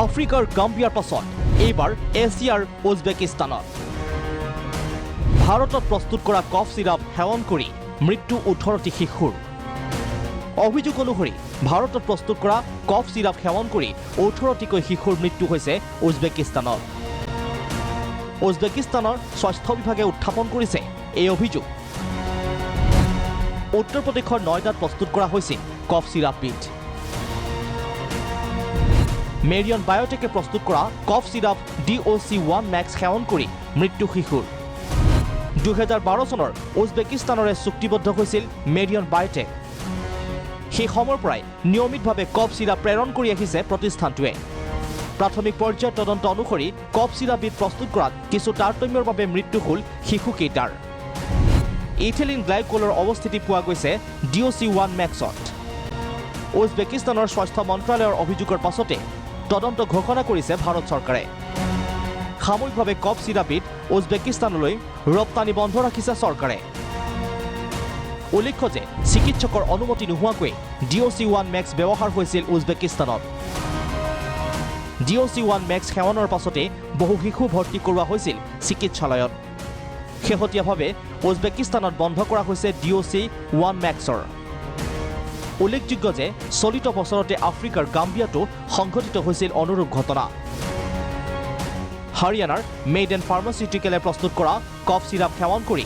আফ্ৰিকাৰ গাম্বিয়াৰ পাছত এইবাৰ এছিয়াৰ উজবেকিস্তানত ভাৰতত প্ৰস্তুত কৰা কফ চিৰাপ সেৱন কৰি মৃত্যু 18টি শিশুৰ অভিযোগ অনুসৰি ভাৰতত প্ৰস্তুত কৰা কফ চিৰাপ সেৱন কৰি 18টিকৈ শিশুৰ মৃত্যু হৈছে উজবেকিস্তানত উজবেকিস্তানৰ স্বাস্থ্য বিভাগে উত্থাপন কৰিছে এই অভিযোগ উত্তৰ প্ৰদেশৰ নয়ডাত প্ৰস্তুত কৰা হৈছিল কফ চিৰাপবিধ মেৰিয়ন বায়োটেকে প্ৰস্তুত কৰা কফ চিৰাপ DOC1 মেক্স সেৱন কৰি মৃত্যু শিশুৰ 2012 চনৰ উজবেকিস্তানৰে চুক্তিবদ্ধ হৈছিল মেৰিয়ন বায়োটেক সেই সময়ৰ পৰাই নিয়মিতভাৱে কফ চিৰাপ প্ৰেৰণ কৰি আহিছে প্ৰতিষ্ঠানটোৱে প্ৰাথমিক পৰ্যায়ৰ তদন্ত অনুসৰি কফ চিৰাপবিধ প্ৰস্তুত কৰাত কিছু তাৰতম্যৰ বাবে মৃত্যু হ'ল শিশুকেইটাৰ ইথিলিন গ্লাইকলৰ অৱস্থিতি পোৱা গৈছে DOC1 মেক্সত উজবেকিস্তানৰ স্বাস্থ্য মন্ত্ৰালয়ৰ অভিযোগৰ পাছতে তদন্ত ঘোষণা কৰিছে ভাৰত চৰকাৰে সাময়িকভাৱে কফ চিৰাপবিধ উজবেকিস্তানলৈ ৰপ্তানি বন্ধ ৰাখিছে চৰকাৰে উল্লেখ্য যে চিকিৎসকৰ অনুমতি নোহোৱাকৈ DOC1 মেক্স ব্যৱহাৰ হৈছিল উজবেকিস্তানত DOC1 মেক্স সেৱনৰ পাছতে বহু শিশু ভৰ্তি কৰোৱা হৈছিল চিকিৎসালয়ত শেহতীয়াভাৱে উজবেকিস্তানত বন্ধ কৰা হৈছে DOC1 মেক্সৰ উল্লেখযোগ্য যে চলিত বছৰতে আফ্ৰিকাৰ গাম্বিয়াতো সংঘটিত হৈছিল অনুৰূপ ঘটনা হাৰিয়ানাৰ মেইডেন ফাৰ্মাচিউটিকেলে প্ৰস্তুত কৰা কফ চিৰাপ সেৱন কৰি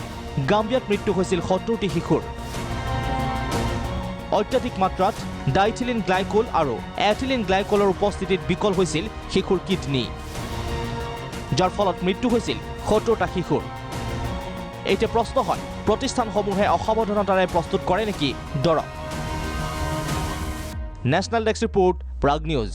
গাম্বিয়াত মৃত্যু হৈছিল 70টি শিশুৰ অত্যাধিক মাত্ৰাত ডাইথিলিন গ্লাইকল আৰু এথিলিন গ্লাইকলৰ উপস্থিতিত বিকল হৈছিল শিশুৰ কিডনী যাৰ ফলত মৃত্যু হৈছিল 70টা শিশুৰ এতিয়া প্ৰশ্ন হয় প্ৰতিষ্ঠানসমূহে অসাৱধানতাৰে প্ৰস্তুত কৰে নেকি দৰৱ national desk report Prag news